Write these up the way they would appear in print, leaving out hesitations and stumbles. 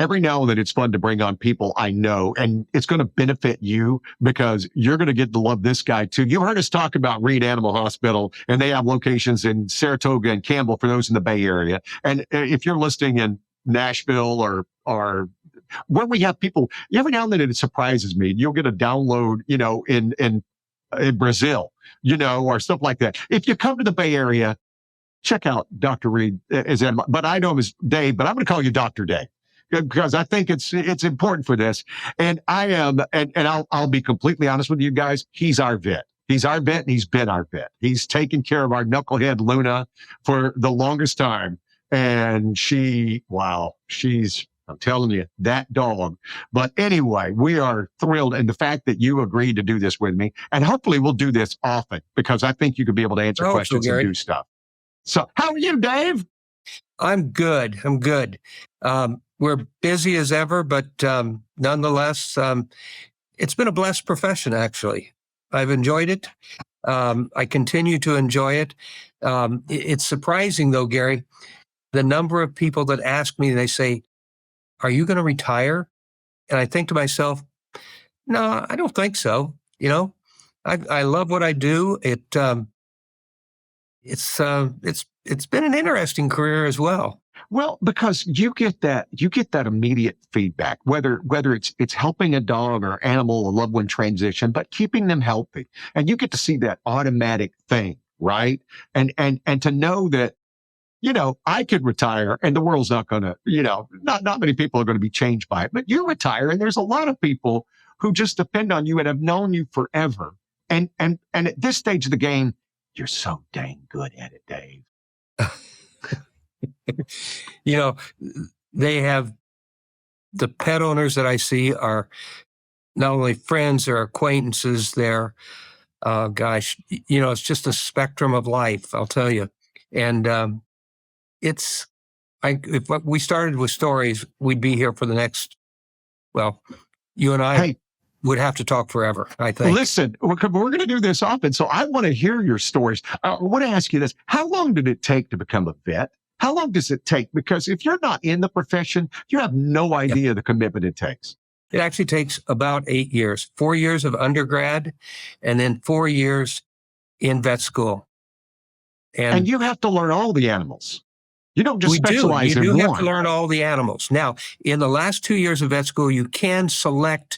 every now and then it's fun to bring on people I know, and it's going to benefit you because you're going to get to love this guy too. You heard us talk about Reed Animal Hospital, and they have locations in Saratoga and Campbell for those in the Bay Area. And if you're listening in Nashville or where we have people, every now and then it surprises me. You'll get a download, in Brazil, or stuff like that. If you come to the Bay Area, check out Dr. Reed, but I know him as Dave, but I'm going to call you Dr. Dave because I think it's important for this. And I am, and I'll be completely honest with you guys. He's our vet. He's our vet, and he's been our vet. He's taken care of our knucklehead Luna for the longest time. And I'm telling you, that dog. But anyway, we are thrilled. And the fact that you agreed to do this with me, and hopefully we'll do this often because I think you could be able to answer questions and do stuff. So how are you, Dave? I'm good. We're busy as ever, but nonetheless, it's been a blessed profession, actually. I've enjoyed it. I continue to enjoy it. It's surprising, though, Gary, the number of people that ask me, they say, are you going to retire? And I think to myself, no, I don't think so. I love what I do. It's been an interesting career as well. Well, because you get that immediate feedback, whether it's helping a dog or animal, a loved one transition, but keeping them healthy. And you get to see that automatic thing, right? And to know that, I could retire and the world's not going to, not many people are going to be changed by it, but you retire and there's a lot of people who just depend on you and have known you forever. And at this stage of the game, you're so dang good at it, Dave. They have the pet owners that I see are not only friends or acquaintances, they're, it's just a spectrum of life, I'll tell you. And if we started with stories, we'd be here for the next, you and I would have to talk forever, I think. Listen, we're going to do this often, so I want to hear your stories. I want to ask you this. How long did it take to become a vet? How long does it take? Because if you're not in the profession, you have no idea the commitment it takes. It actually takes about 8 years, 4 years of undergrad, and then 4 years in vet school. And you have to learn all the animals. You don't just specialize in one. You do have to learn all the animals. Now, in the last 2 years of vet school, you can select,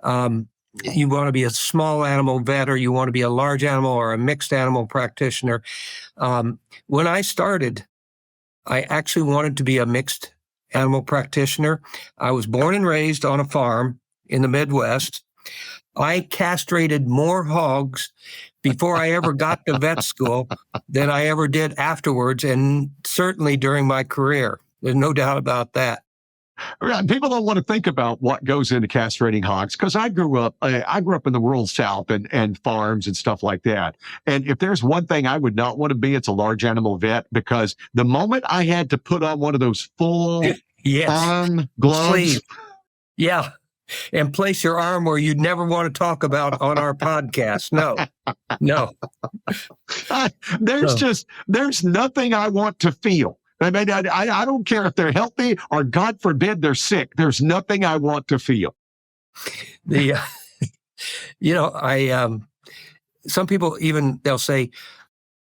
you want to be a small animal vet, or you want to be a large animal or a mixed animal practitioner. When I started, I actually wanted to be a mixed animal practitioner. I was born and raised on a farm in the Midwest. I castrated more hogs before I ever got to vet school than I ever did afterwards, and certainly during my career. There's no doubt about that. People don't want to think about what goes into castrating hogs because I grew up in the rural South and farms and stuff like that. And if there's one thing I would not want to be, it's a large animal vet, because the moment I had to put on one of those full arm gloves. Yeah. And place your arm where you'd never want to talk about on our podcast. No. There's nothing I want to feel. I mean, I don't care if they're healthy or, God forbid, they're sick. There's nothing I want to feel. Some people they'll say,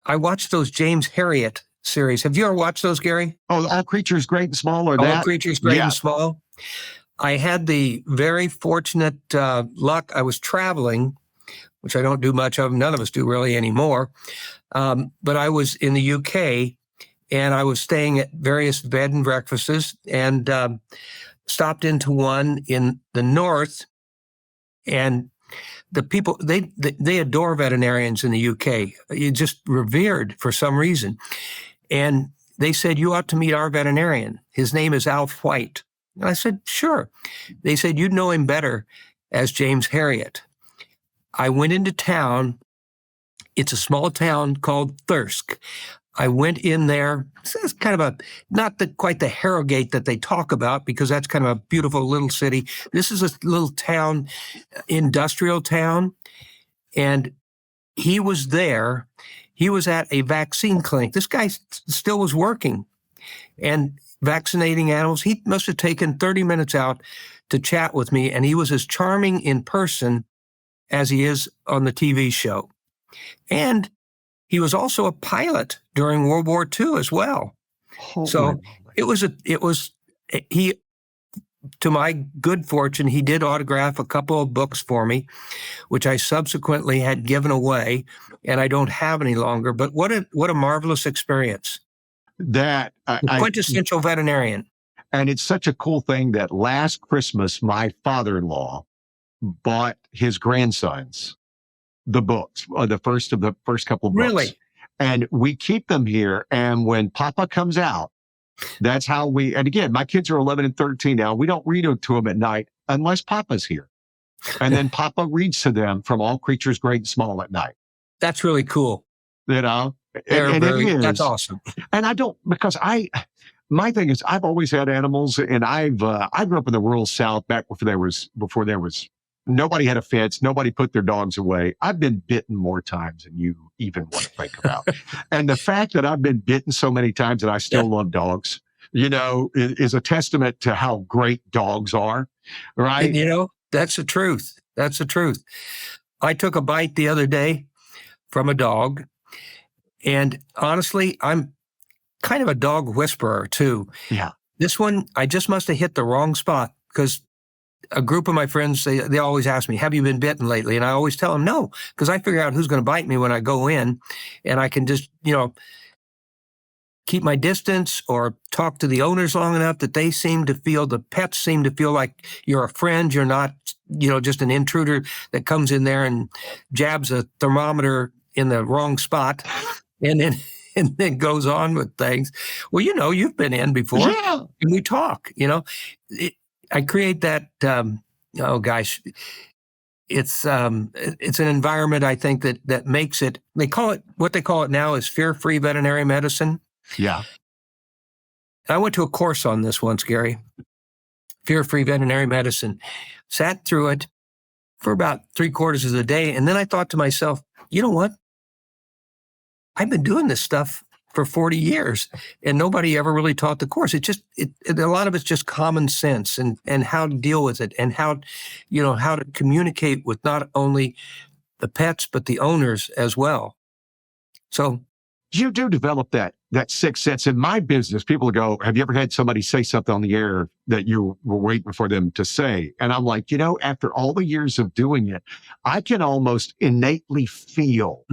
I watched those James Herriot series. Have you ever watched those, Gary? Oh, All Creatures Great and Small, or that? All Creatures Great and Small. I had the very fortunate luck. I was traveling, which I don't do much of. None of us do really anymore. But I was in the UK, and I was staying at various bed and breakfasts, and stopped into one in the north. And the people, they adore veterinarians in the UK. You just revered for some reason. And they said, you ought to meet our veterinarian. His name is Alf White. And I said, sure. They said, you'd know him better as James Herriot. I went into town. It's a small town called Thirsk. I went in there. It's kind of not quite the Harrogate that they talk about, because that's kind of a beautiful little city. This is a little town, industrial town. And he was there. He was at a vaccine clinic. This guy still was working. And vaccinating animals. He must have taken 30 minutes out to chat with me, and he was as charming in person as he is on the TV show. And he was also a pilot during World War II as well. So he, to my good fortune, he did autograph a couple of books for me, which I subsequently had given away, and I don't have any longer. But what a marvelous experience. The quintessential veterinarian. And it's such a cool thing that last Christmas, my father-in-law bought his grandsons the books, the first couple of books. Really? And we keep them here. And when Papa comes out, that's how and again, my kids are 11 and 13 now. We don't read to them at night unless Papa's here. And then Papa reads to them from All Creatures Great and Small at night. That's really cool. You know? That's awesome. And my thing is, I've always had animals, and I grew up in the rural South back before there was nobody had a fence, nobody put their dogs away. I've been bitten more times than you even want to think about. And the fact that I've been bitten so many times that I still love dogs, is a testament to how great dogs are, right? And, that's the truth. That's the truth. I took a bite the other day from a dog, and honestly, I'm kind of a dog whisperer too. Yeah. This one, I just must have hit the wrong spot, because a group of my friends, they always ask me, have you been bitten lately? And I always tell them no, because I figure out who's going to bite me when I go in, and I can just, keep my distance or talk to the owners long enough that the pets seem to feel like you're a friend. You're not, just an intruder that comes in there and jabs a thermometer in the wrong spot and then goes on with things. Well, you've been in before. Yeah. And we talk, I create that, it's an environment, I think, that makes it, what they call it now is fear-free veterinary medicine. Yeah. I went to a course on this once, Gary. Fear-free veterinary medicine. Sat through it for about 3/4 of the day. And then I thought to myself, you know what? I've been doing this stuff for 40 years and nobody ever really taught the course. A lot of it's just common sense and how to deal with it and how to communicate with not only the pets, but the owners as well. So you do develop that sixth sense. In my business, people go, have you ever had somebody say something on the air that you were waiting for them to say? And I'm like, after all the years of doing it, I can almost innately feel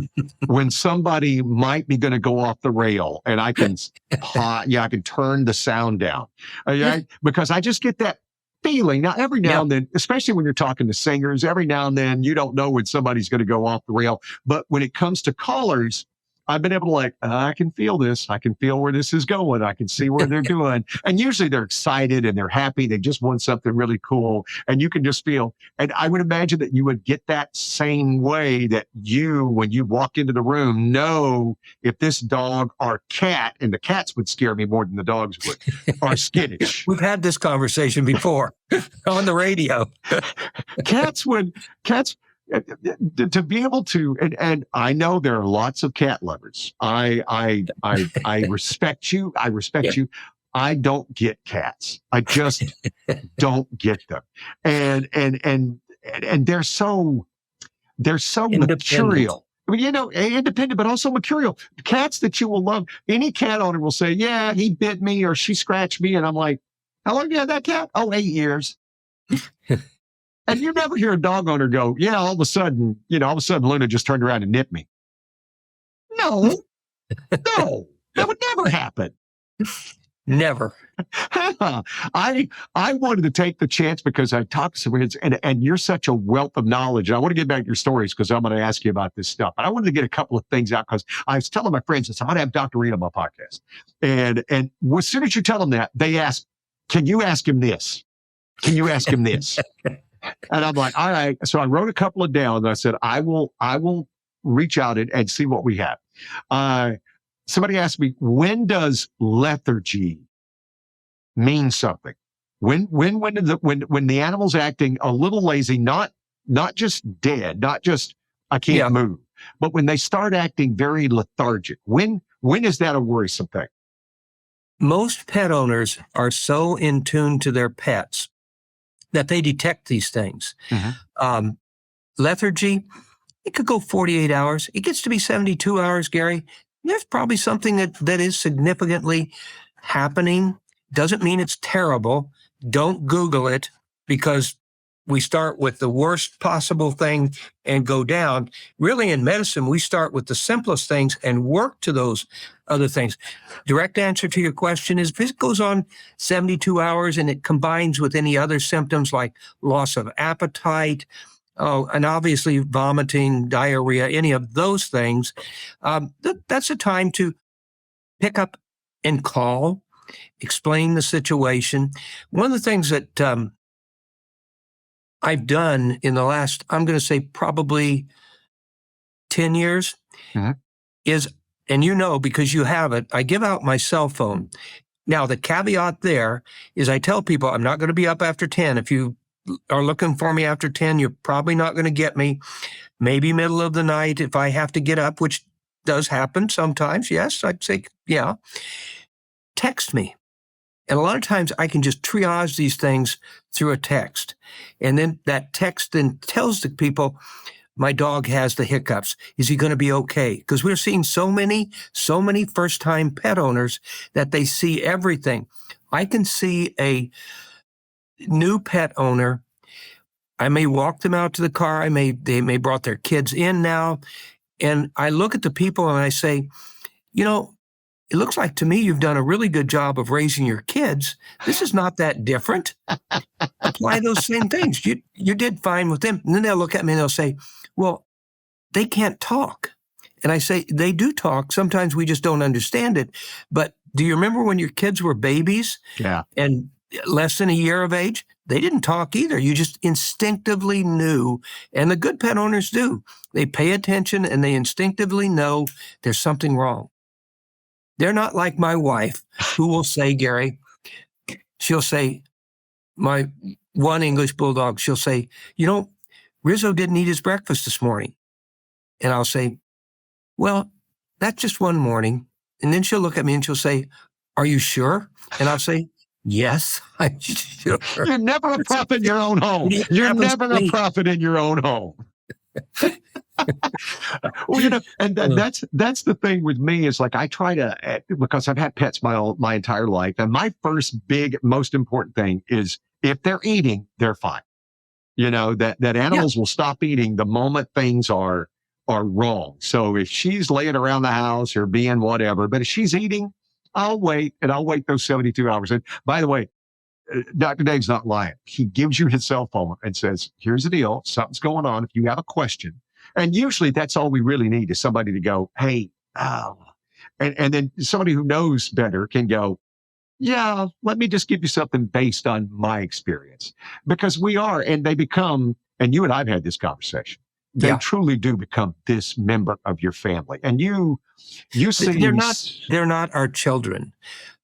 when somebody might be going to go off the rail, and I can, I can turn the sound down, because I just get that feeling. Now, every now and then, especially when you're talking to singers, every now and then you don't know when somebody's going to go off the rail. But when it comes to callers, I've been able to I can feel this. I can feel where this is going. I can see where they're doing. And usually they're excited and they're happy. They just want something really cool. And you can just feel, and I would imagine that you would get that same way that when you walk into the room, know if this dog or cat, and the cats would scare me more than the dogs would, are skittish. We've had this conversation before on the radio. Cats to be able to, and I know there are lots of cat lovers. I respect you. I respect you. I don't get cats. I just don't get them. And they're so mercurial. I mean, independent, but also mercurial. Cats that you will love. Any cat owner will say, yeah, he bit me or she scratched me. And I'm like, how long have you had that cat? Oh, 8 years. And you never hear a dog owner go, yeah, all of a sudden Luna just turned around and nipped me. No, that would never happen. Never. I wanted to take the chance because I talked to some kids, and you're such a wealth of knowledge. And I want to get back to your stories because I'm going to ask you about this stuff. But I wanted to get a couple of things out because I was telling my friends, I'm going to have Dr. Reed on my podcast. And as soon as you tell them that, they ask, can you ask him this? Can you ask him this? And I'm like, all right. So I wrote a couple of down and I said, I will reach out and see what we have. Somebody asked me, when does lethargy mean something? When the animal's acting a little lazy, not just dead, not just I can't move, but when they start acting very lethargic, when is that a worrisome thing? most pet owners are so in tune to their pets that they detect these things. Mhm. Lethargy, it could go 48 hours. It gets to be 72 hours, Gary. There's probably something that is significantly happening. Doesn't mean it's terrible. Don't Google it, because we start with the worst possible thing and go down. Really, in medicine, we start with the simplest things and work to those other things. Direct answer to your question is, if it goes on 72 hours and it combines with any other symptoms like loss of appetite, and obviously vomiting, diarrhea, any of those things, that's a time to pick up and call, explain the situation. One of the things that I've done in the last, I'm going to say probably 10 years, Mhm. is, and you know because you have it, I give out my cell phone. Now, the caveat there is I tell people I'm not going to be up after 10. If you are looking for me after 10, you're probably not going to get me. Maybe middle of the night if I have to get up, which does happen sometimes. Yes, I'd say, yeah. Text me. And a lot of times I can just triage these things through a text. And then that text then tells the people, my dog has the hiccups. Is he going to be okay? Because we're seeing so many first-time pet owners that they see everything. I can see a new pet owner. I may walk them out to the car. They may brought their kids in now. And I look at the people and I say, it looks like to me you've done a really good job of raising your kids. This is not that different. Apply those same things. You did fine with them. And then they'll look at me and they'll say, well, they can't talk. And I say, they do talk. Sometimes we just don't understand it. But do you remember when your kids were babies? Yeah. And less than a year of age? They didn't talk either. You just instinctively knew. And the good pet owners do. They pay attention and they instinctively know there's something wrong. They're not like my wife, who will say, Gary, she'll say, my one English bulldog, she'll say, Rizzo didn't eat his breakfast this morning. And I'll say, well, that's just one morning. And then she'll look at me and she'll say, are you sure? And I'll say, yes, I'm sure. You're never a prophet in your own home. You're never a prophet in your own home. Well, and that's the thing with me is like I try to, because I've had pets my entire life, and my first big, most important thing is if they're eating, they're fine. That animals will stop eating the moment things are wrong. So if she's laying around the house or being whatever, but if she's eating, I'll wait those 72 hours. And by the way, Dr. Dave's not lying. He gives you his cell phone and says, here's the deal. Something's going on. If you have a question. And usually that's all we really need is somebody to go, hey, and then somebody who knows better can go, yeah, let me just give you something based on my experience. Because they become, and you and I've had this conversation, they truly do become this member of your family. And you see, they're not our children,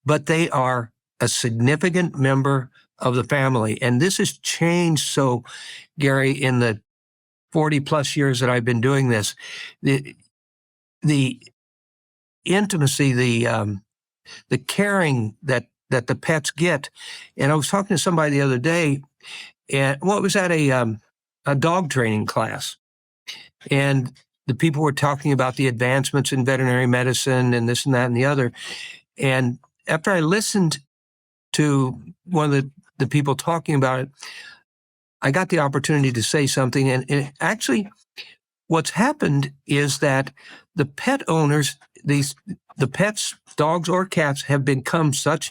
but they are a significant member of the family. And this has changed. So, Gary, in the 40 plus years that I've been doing this, the intimacy, the caring that the pets get. And I was talking to somebody the other day, and it was at a dog training class. And the people were talking about the advancements in veterinary medicine and this and that and the other. And after I listened to one of the people talking about it, I got the opportunity to say something. And actually, what's happened is that the pet owners, the pets, dogs or cats, have become such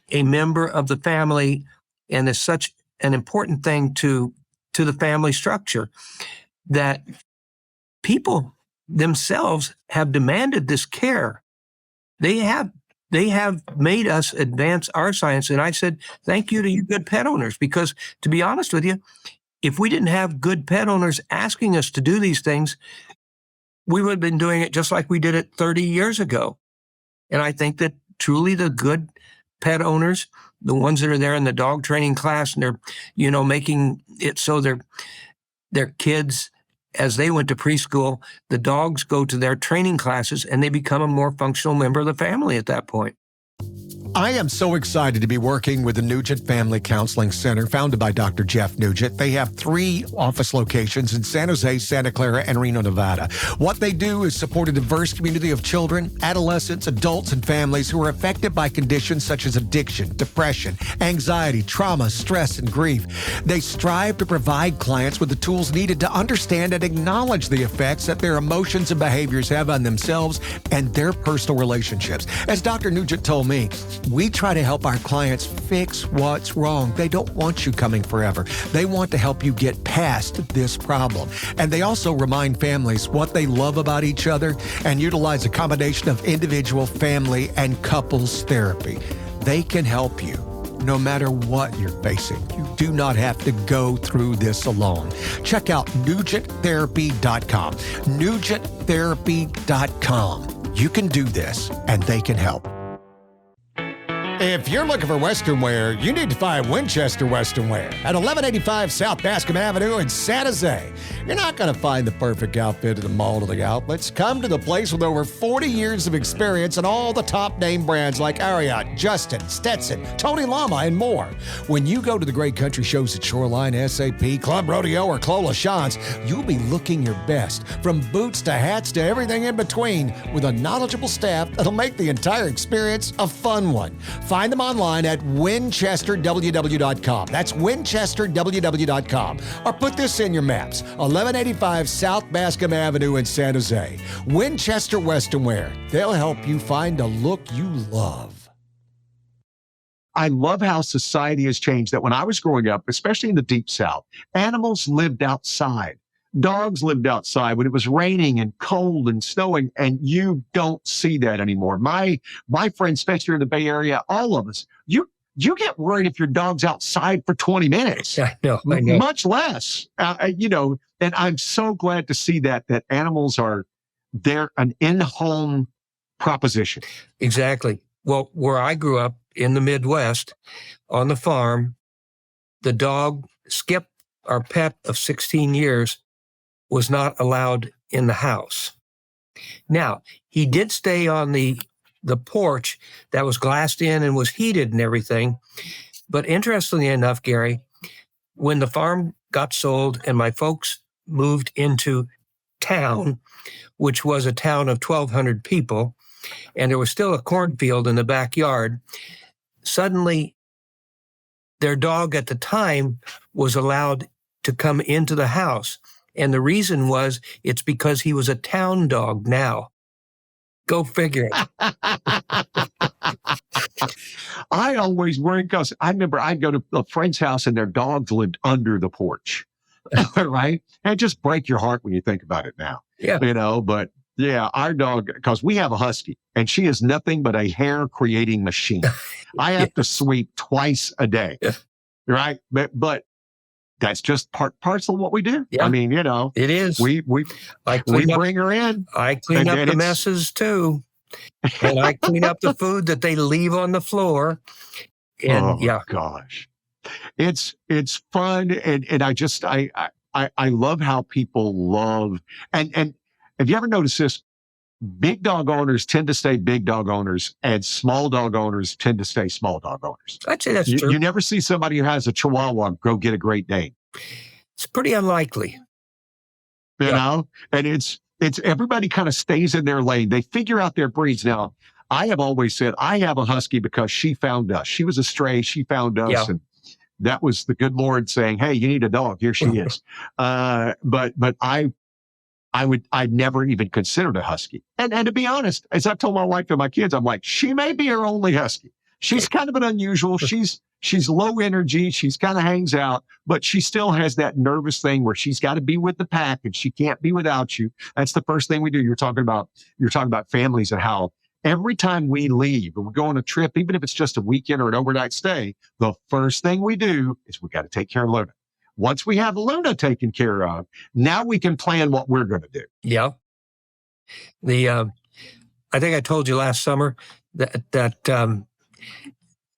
a member of the family and is such an important thing to the family structure that people themselves have demanded this care. They have made us advance our science. And I said, thank you to you good pet owners, because to be honest with you, if we didn't have good pet owners asking us to do these things, we would have been doing it just like we did it 30 years ago. And I think that truly the good pet owners, the ones that are there in the dog training class, and they're, making it so their kids, as they went to preschool, the dogs go to their training classes and they become a more functional member of the family at that point. I am so excited to be working with the Nugent Family Counseling Center, founded by Dr. Jeff Nugent. They have 3 office locations in San Jose, Santa Clara, and Reno, Nevada. What they do is support a diverse community of children, adolescents, adults, and families who are affected by conditions such as addiction, depression, anxiety, trauma, stress, and grief. They strive to provide clients with the tools needed to understand and acknowledge the effects that their emotions and behaviors have on themselves and their personal relationships. As Dr. Nugent told me, we try to help our clients fix what's wrong. They don't want you coming forever. They want to help you get past this problem. And they also remind families what they love about each other and utilize a combination of individual, family, and couples therapy. They can help you no matter what you're facing. You do not have to go through this alone. Check out NugentTherapy.com. NugentTherapy.com. You can do this, and they can help. If you're looking for Western wear, you need to find Winchester Western Wear at 1185 South Bascom Avenue in San Jose. You're not going to find the perfect outfit at the mall or the outlets. Come to the place with over 40 years of experience and all the top name brands like Herriot, Justin, Stetson, Tony Lama, and more. When you go to the great country shows at Shoreline, SAP, Club Rodeo, or Clola Shans, you'll be looking your best. From boots to hats to everything in between, with a knowledgeable staff that'll make the entire experience a fun one. Find them online at winchesterww.com. That's winchesterww.com. Or put this in your maps, 1185 South Bascom Avenue in San Jose. Winchester Western Wear. They'll help you find a look you love. I love how society has changed, that when I was growing up, especially in the Deep South, animals lived outside. Dogs lived outside when it was raining and cold and snowing, and you don't see that anymore. My friends, especially here in the Bay Area, all of us, you get worried if your dog's outside for 20 minutes. I know. Much less, and I'm so glad to see that animals they're an in-home proposition. Exactly. Well, where I grew up in the Midwest, on the farm, the dog, Skip, our pet of 16 years, was not allowed in the house. Now, he did stay on the porch that was glassed in and was heated and everything. But interestingly enough, Gary, when the farm got sold and my folks moved into town, which was a town of 1,200 people, and there was still a cornfield in the backyard, suddenly their dog at the time was allowed to come into the house. And the reason was, it's because he was a town dog now. Go figure it. I always worry because I remember I'd go to a friend's house and their dogs lived under the porch, right? And just break your heart when you think about it now. Yeah. But yeah, our dog, because we have a husky and she is nothing but a hair creating machine. I have to sweep twice a day, right? But that's just parts of what we do. Yeah. I mean, it is. We bring her in. I clean up the messes too. And I clean up the food that they leave on the floor. And gosh, it's fun. And I love how people love, and have you ever noticed this? Big dog owners tend to stay big dog owners, and small dog owners tend to stay small dog owners. I'd say that's true. You never see somebody who has a Chihuahua go get a Great Dane. It's pretty unlikely. You know? And it's everybody kind of stays in their lane. They figure out their breeds. Now, I have always said I have a husky because she found us. She was a stray. She found us. And that was the good Lord saying, hey, you need a dog. Here she is. But I'd never even considered a husky. And to be honest, as I've told my wife and my kids, I'm like, she may be her only husky. She's kind of an unusual. She's low energy. She's kind of hangs out, but she still has that nervous thing where she's got to be with the pack and she can't be without you. That's the first thing we do. You're talking about families and how every time we leave or we go on a trip, even if it's just a weekend or an overnight stay, the first thing we do is we got to take care of Luna. Once we have Luna taken care of, now we can plan what we're going to do. Yeah. I think I told you last summer that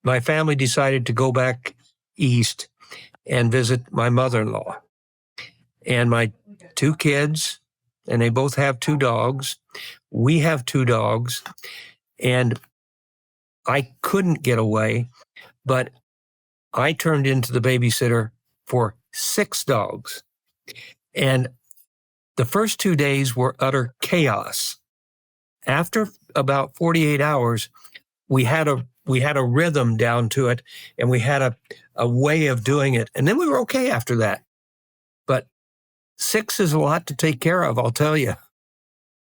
my family decided to go back east and visit my mother-in-law. And my 2 kids, and they both have 2 dogs. We have 2 dogs. And I couldn't get away, but I turned into the babysitter for 6 dogs. And the first 2 days were utter chaos. After about 48 hours, we had a rhythm down to it, and we had a way of doing it. And then we were okay after that. But 6 is a lot to take care of, I'll tell you.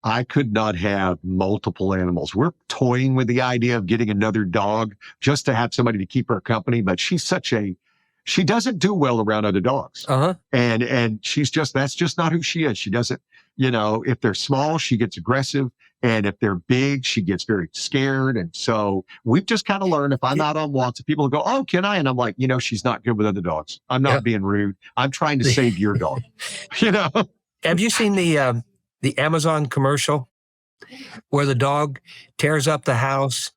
I could not have multiple animals. We're toying with the idea of getting another dog just to have somebody to keep her company, but she doesn't do well around other dogs. Uh-huh. And that's just not who she is. She doesn't, if they're small, she gets aggressive. And if they're big, she gets very scared. And so we've just kind of learned, if I'm out on walks, people go, "Oh, can I?" And I'm like, she's not good with other dogs. I'm not being rude. I'm trying to save your dog. Have you seen the Amazon commercial where the dog tears up the house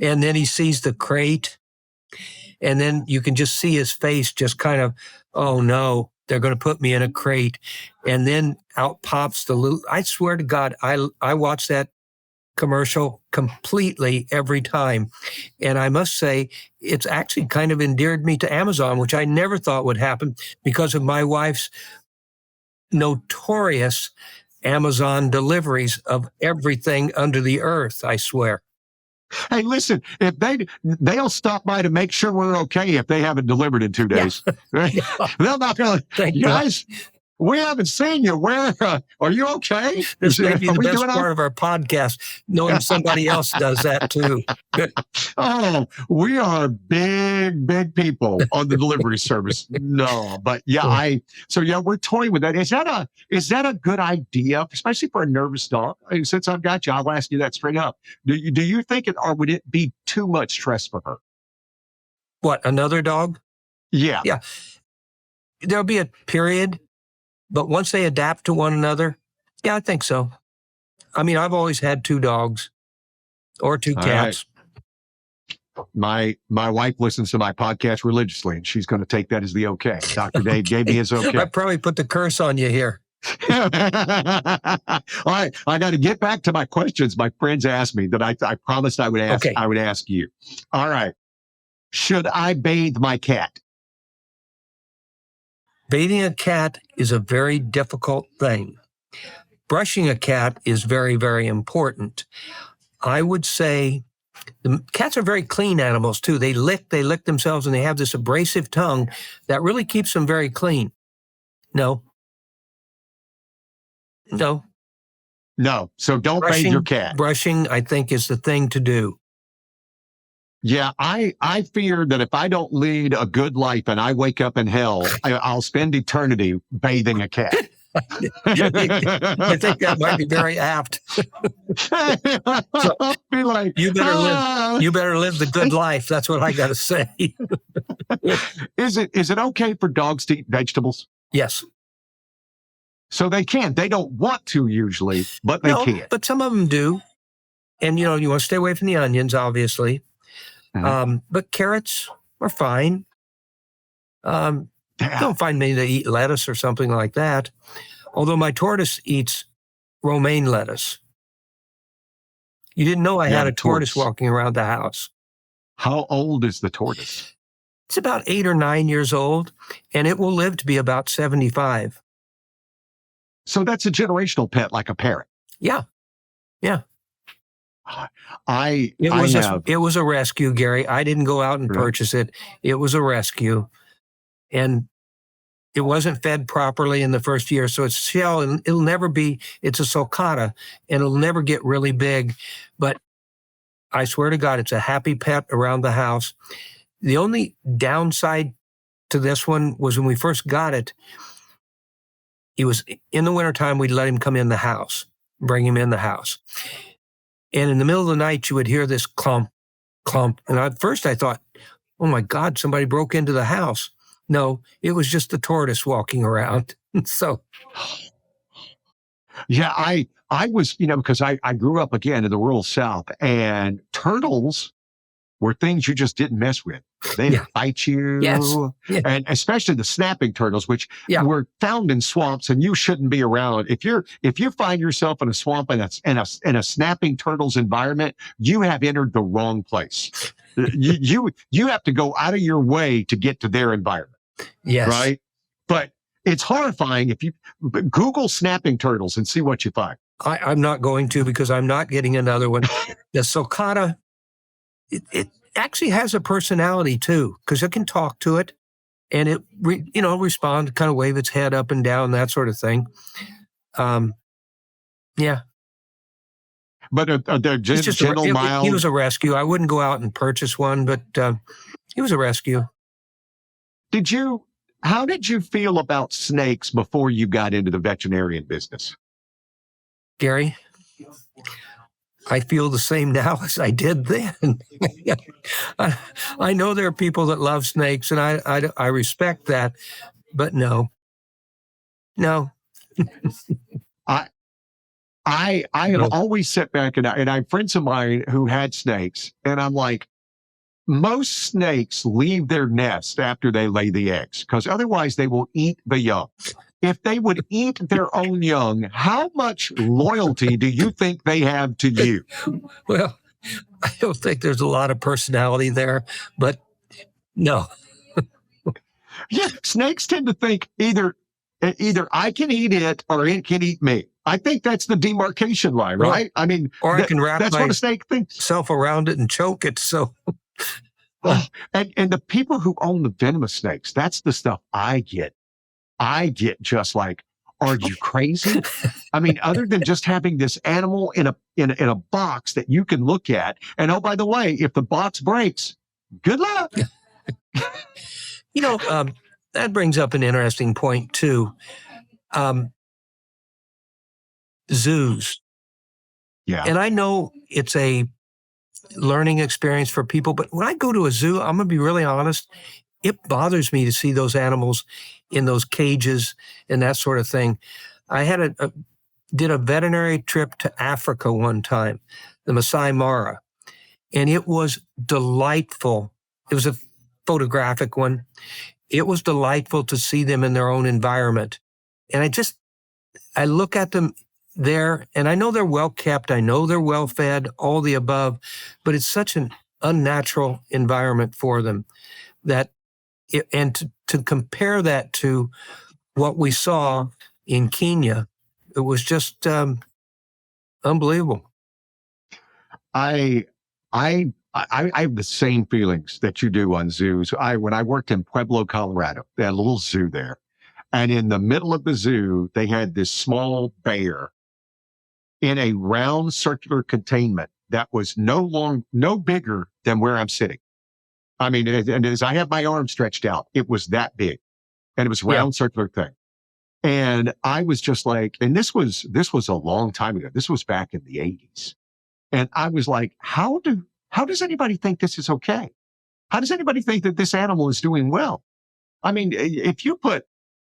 and then he sees the crate and then you can just see his face just kind of, "Oh no, they're going to put me in a crate." And then out pops the little, I swear to God, I watch that commercial completely every time. And I must say, it's actually kind of endeared me to Amazon, which I never thought would happen because of my wife's notorious Amazon deliveries of everything under the earth, I swear. Hey, listen, if they'll stop by to make sure we're okay if they haven't delivered in 2 days. Yeah. They'll not going, "You guys, we haven't seen you. Where are you okay?" This may be the best part of our podcast, knowing somebody else does that too. Oh, we are big people on the delivery service. No, but we're toying with that. Is that a good idea, especially for a nervous dog? Since I've got you, I'll ask you that straight up. Do you think it, or would it be too much stress for her? What, another dog? Yeah. Yeah. There'll be a period, but once they adapt to one another, yeah, I think so. I mean, I've always had 2 dogs or 2 cats. Right. My wife listens to my podcast religiously, and she's going to take that as the okay. Dr. Dave gave me his okay. I probably put the curse on you here. All right, I got to get back to my questions. My friends asked me that I promised I would ask. Okay. I would ask you. All right, should I bathe my cat? Bathing a cat is a very difficult thing. Brushing a cat is very, very important. I would say the cats are very clean animals too. They lick themselves, and they have this abrasive tongue that really keeps them very clean. No. So don't bathe your cat. Brushing, I think, is the thing to do. Yeah, I fear that if I don't lead a good life and I wake up in hell, I'll spend eternity bathing a cat. I think that might be very apt. So, be like, you better live the good life. That's what I got to say. Is it okay for dogs to eat vegetables? Yes. So they can. They don't want to usually, but they can. But some of them do. And you want to stay away from the onions, obviously. But carrots are fine. Don't find many that eat lettuce or something like that. Although my tortoise eats romaine lettuce. You didn't know I had a tortoise walking around the house. How old is the tortoise? It's about 8 or 9 years old, and it will live to be about 75. So that's a generational pet, like a parrot. Yeah. It was a rescue, Gary. I didn't go out and purchase it. It was a rescue. And it wasn't fed properly in the first year. So it's shell, and it's a sulcata, and it'll never get really big. But I swear to God, it's a happy pet around the house. The only downside to this one was when we first got it, he was in the wintertime, we'd let him come in the house, bring him in the house. And in the middle of the night, you would hear this clump, clump. And at first I thought, oh my God, somebody broke into the house. No, it was just the tortoise walking around. So. Yeah, I was, because I grew up again in the rural South, and turtles were things you just didn't mess with. They Yeah. bite you. Yes. Yeah. And especially the snapping turtles, which Yeah. were found in swamps and you shouldn't be around. If you find yourself in a swamp and in a snapping turtles environment, you have entered the wrong place. You have to go out of your way to get to their environment. Yes. Right. But it's horrifying if you Google snapping turtles and see what you find. I'm not going to, because I'm not getting another one. The sulcata, it actually has a personality too, because it can talk to it, and it respond, kind of wave its head up and down, that sort of thing. Yeah. But they're gentle, mild. He was a rescue. I wouldn't go out and purchase one, but he was a rescue. How did you feel about snakes before you got into the veterinarian business? Gary, I feel the same now as I did then. I know there are people that love snakes, and I respect that, but no. I have always sat back and I have friends of mine who had snakes, and I'm like, most snakes leave their nest after they lay the eggs, because otherwise they will eat the young. If they would eat their own young, how much loyalty do you think they have to you? Well, I don't think there's a lot of personality there, but no. Yeah, snakes tend to think either I can eat it or it can eat me. I think that's the demarcation line, right? I mean, or I can wrap that's what a snake thinks. Myself around it and choke it. So, and the people who own the venomous snakes, that's the stuff I get. I get just like, are you crazy? I mean, other than just having this animal in a box that you can look at, and oh, by the way, if the box breaks, good luck. That brings up an interesting point too. Zoos. Yeah. And I know it's a learning experience for people, but when I go to a zoo, I'm going to be really honest, it bothers me to see those animals in those cages and that sort of thing. I had did a veterinary trip to Africa one time, the Masai Mara, and it was delightful. It was a photographic one. It was delightful to see them in their own environment. And I look at them there, and I know they're well kept. I know they're well fed, all the above, but it's such an unnatural environment for them to compare that to what we saw in Kenya, it was just unbelievable. I have the same feelings that you do on zoos. When I worked in Pueblo, Colorado, they had a little zoo there. And in the middle of the zoo, they had this small bear in a round circular containment that was no bigger than where I'm sitting. I mean, and as I have my arm stretched out, it was that big, and it was a round circular thing. And I was just like, and this was a long time ago. This was back in the 80s. And I was like, how does anybody think this is okay? How does anybody think that this animal is doing well? I mean, if you put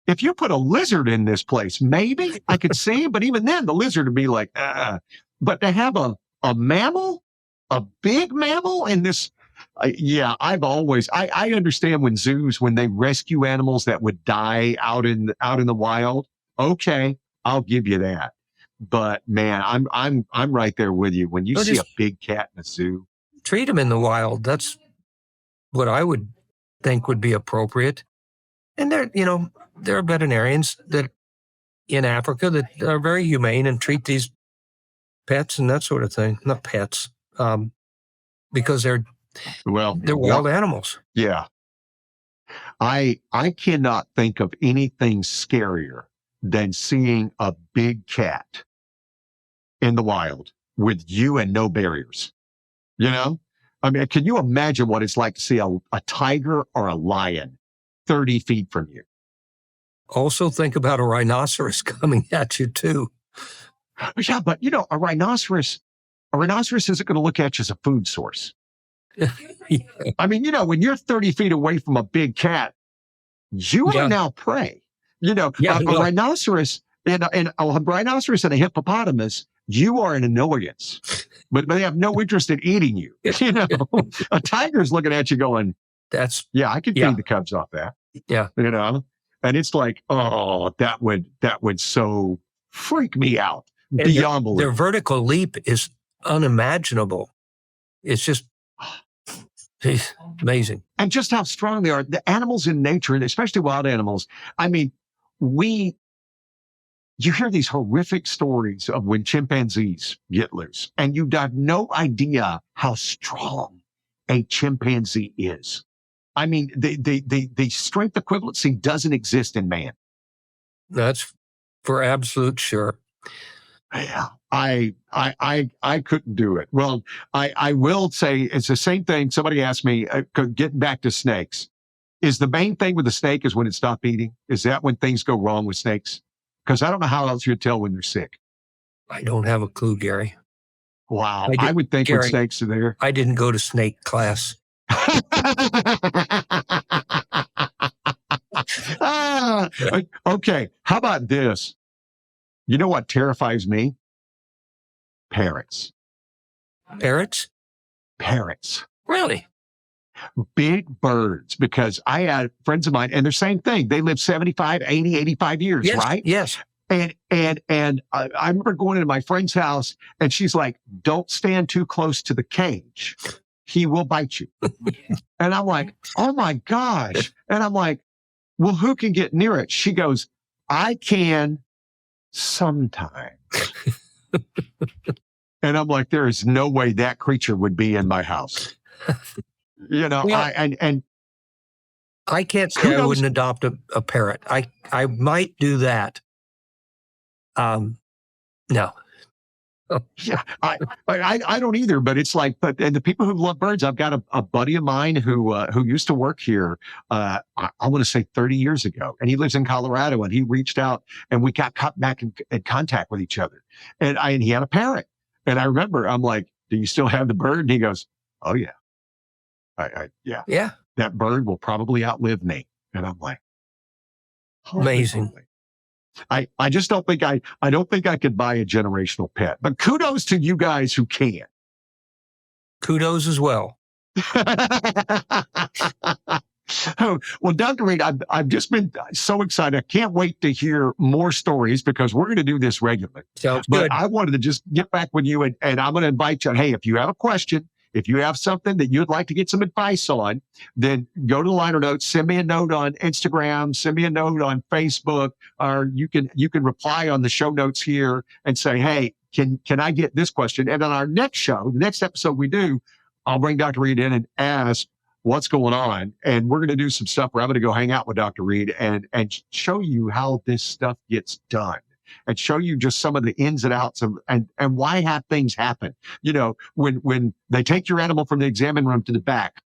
a lizard in this place, maybe I could see, but even then the lizard would be like, but to have a mammal, a big mammal in this, I understand when zoos, when they rescue animals that would die out in the wild. Okay, I'll give you that. But man, I'm right there with you. When you see a big cat in a zoo, treat them in the wild. That's what I would think would be appropriate. And there are veterinarians that in Africa that are very humane and treat these pets and that sort of thing. Not pets, because they're wild animals. Yeah. I cannot think of anything scarier than seeing a big cat in the wild with you and no barriers. I mean, can you imagine what it's like to see a tiger or a lion 30 feet from you? Also think about a rhinoceros coming at you too. Yeah, but a rhinoceros isn't going to look at you as a food source. Yeah. I mean, when you're 30 feet away from a big cat, you are now prey. A rhinoceros and a hippopotamus you are an annoyance, but they have no interest in eating you. A tiger's looking at you going, yeah, I could feed the cubs off that. Yeah. And it's like, oh, that would so freak me out And beyond their belief. vertical leap is unimaginable. It's just amazing. And just how strong they are. The animals in nature, and especially wild animals. I mean, you hear these horrific stories of when chimpanzees get loose, and you have no idea how strong a chimpanzee is. I mean, the strength equivalency doesn't exist in man. That's for absolute sure. Yeah, I couldn't do it. Well, I will say it's the same thing. Somebody asked me, getting back to snakes, is the main thing with the snake is when it stopped eating? Is that when things go wrong with snakes? Because I don't know how else you'd tell when they're sick. I don't have a clue, Gary. Wow. I would think, Gary, when snakes are there. I didn't go to snake class. Okay. How about this? You know what terrifies me? Parrots. Parrots? Parrots. Really? Big birds, because I had friends of mine, and they're same thing. They live 75, 80, 85 years, yes, right? Yes. And I remember going into my friend's house, and she's like, don't stand too close to the cage. He will bite you. And I'm like, oh my gosh. And I'm like, well, who can get near it? She goes, I can sometimes. And I'm like, there is no way that creature would be in my house. Well, I can't say I wouldn't adopt a parrot. I might do that. No. Yeah, I don't either, but it's like, and the people who love birds, I've got a buddy of mine who used to work here, I want to say 30 years ago, and he lives in Colorado, and he reached out, and we got back in contact with each other, and he had a parrot, and I remember, I'm like, do you still have the bird? And he goes, oh yeah. Yeah. That bird will probably outlive me. And I'm like, amazing. Holy. I just don't think I don't think I could buy a generational pet, but kudos to you guys who can. Kudos as well. Well, Dr. Reed, I've just been so excited. I can't wait to hear more stories, because we're going to do this regularly. Sounds but good. I wanted to just get back with you, and I'm going to invite you. Hey, if you have a question, if you have something that you'd like to get some advice on, then go to the liner notes, send me a note on Instagram, send me a note on Facebook, or you can reply on the show notes here and say, hey, can I get this question? And on our next show, the next episode we do, I'll bring Dr. Reed in and ask what's going on. And we're going to do some stuff where I'm going to go hang out with Dr. Reed and show you how this stuff gets done, and show you just some of the ins and outs of, and why have things happen. When they take your animal from the examine room to the back,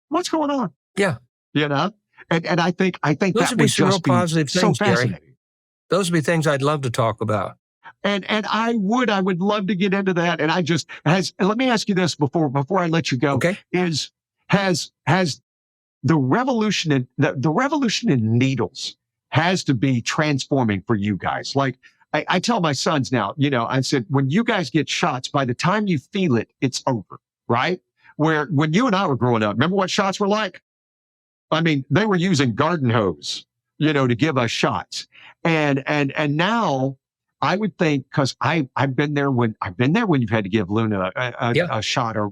what's going on? Yeah. And I think those that would some real just be positive so things, fascinating. Gary. Those would be things I'd love to talk about. And I would love to get into that. And let me ask you this before I let you go. Okay. Has the revolution in needles has to be transforming for you guys? Like, I tell my sons now, I said, when you guys get shots, by the time you feel it, it's over, right? Where when you and I were growing up, remember what shots were like? I mean, they were using garden hose, to give us shots. And now I would think, because I've been there when you've had to give Luna a shot, or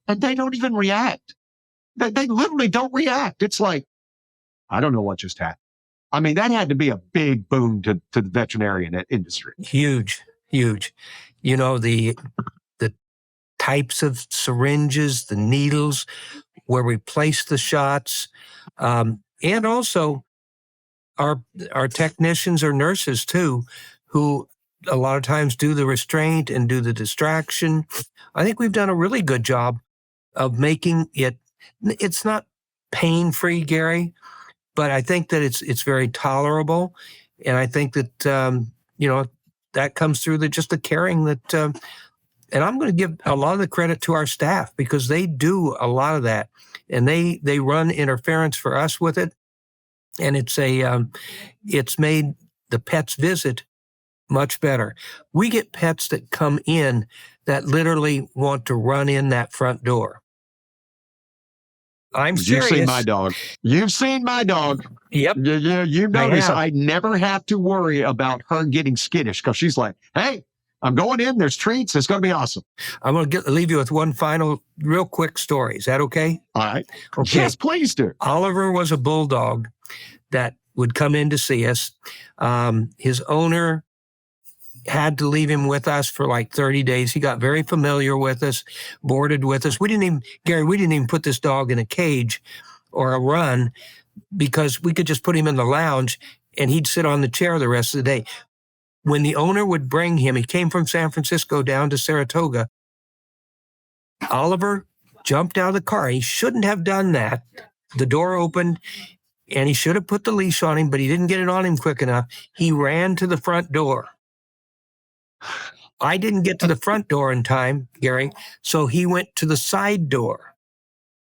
and they don't even react. They literally don't react. It's like, I don't know what just happened. I mean, that had to be a big boon to the veterinarian industry. Huge. The types of syringes, the needles, where we place the shots, and also our technicians or nurses too, who a lot of times do the restraint and do the distraction. I think we've done a really good job of making it's not pain-free, Gary, but I think that it's very tolerable. And I think that, that comes through just the caring that, and I'm going to give a lot of the credit to our staff, because they do a lot of that, and they run interference for us with it. And it's made the pet's visit much better. We get pets that come in that literally want to run in that front door. I'm You've seen my serious. dog. You've seen my dog. Yep. Yeah, you've I noticed have. I never have to worry about her getting skittish because she's like, hey, I'm going in. There's treats. It's going to be awesome. I'm going to leave you with one final real quick story. Is that okay? All right. Okay. Yes, please do. Oliver was a bulldog that would come in to see us. His owner had to leave him with us for like 30 days. He got very familiar with us, boarded with us. We didn't even put this dog in a cage or a run because we could just put him in the lounge and he'd sit on the chair the rest of the day. When the owner would bring him, he came from San Francisco down to Saratoga. Oliver jumped out of the car. He shouldn't have done that. The door opened and he should have put the leash on him, but he didn't get it on him quick enough. He ran to the front door. I didn't get to the front door in time, Gary, so he went to the side door.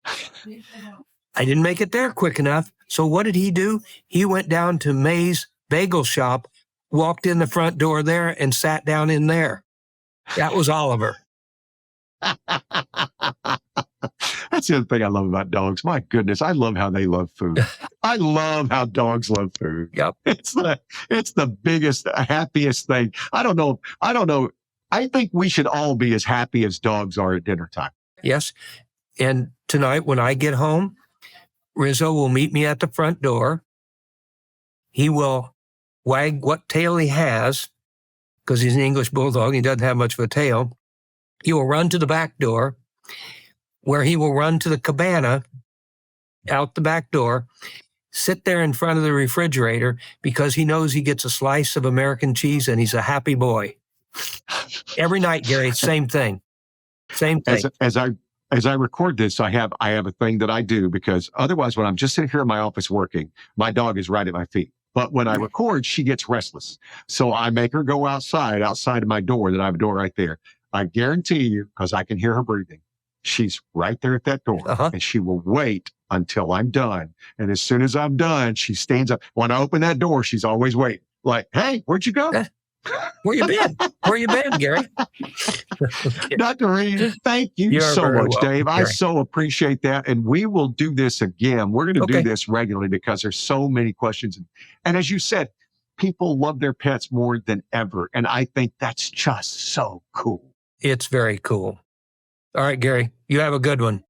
I didn't make it there quick enough. So what did he do? He went down to May's Bagel Shop, walked in the front door there, and sat down in there. That was Oliver. That's the other thing I love about dogs. My goodness, I love how they love food. I love how dogs love food. Yep. It's the biggest, happiest thing. I don't know. I think we should all be as happy as dogs are at dinner time. Yes. And tonight when I get home, Rizzo will meet me at the front door. He will wag what tail he has, because he's an English bulldog. He doesn't have much of a tail. He will run to the back door, where he will run to the cabana out the back door, sit there in front of the refrigerator because he knows he gets a slice of American cheese and he's a happy boy. Every night, Gary, same thing. Same thing. As I record this, I have a thing that I do because otherwise when I'm just sitting here in my office working, my dog is right at my feet. But when I record, she gets restless. So I make her go outside of my door, that I have a door right there. I guarantee you, because I can hear her breathing, she's right there at that door, and she will wait until I'm done. And as soon as I'm done, she stands up. When I open that door, she's always waiting. Like, hey, where'd you go? Where you been? Where you been, Gary? Dr. Reed, thank you so much, welcome, Dave. Gary. I so appreciate that. And we will do this again. We're going to do this regularly because there's so many questions. And as you said, people love their pets more than ever. And I think that's just so cool. It's very cool. All right, Gary, you have a good one.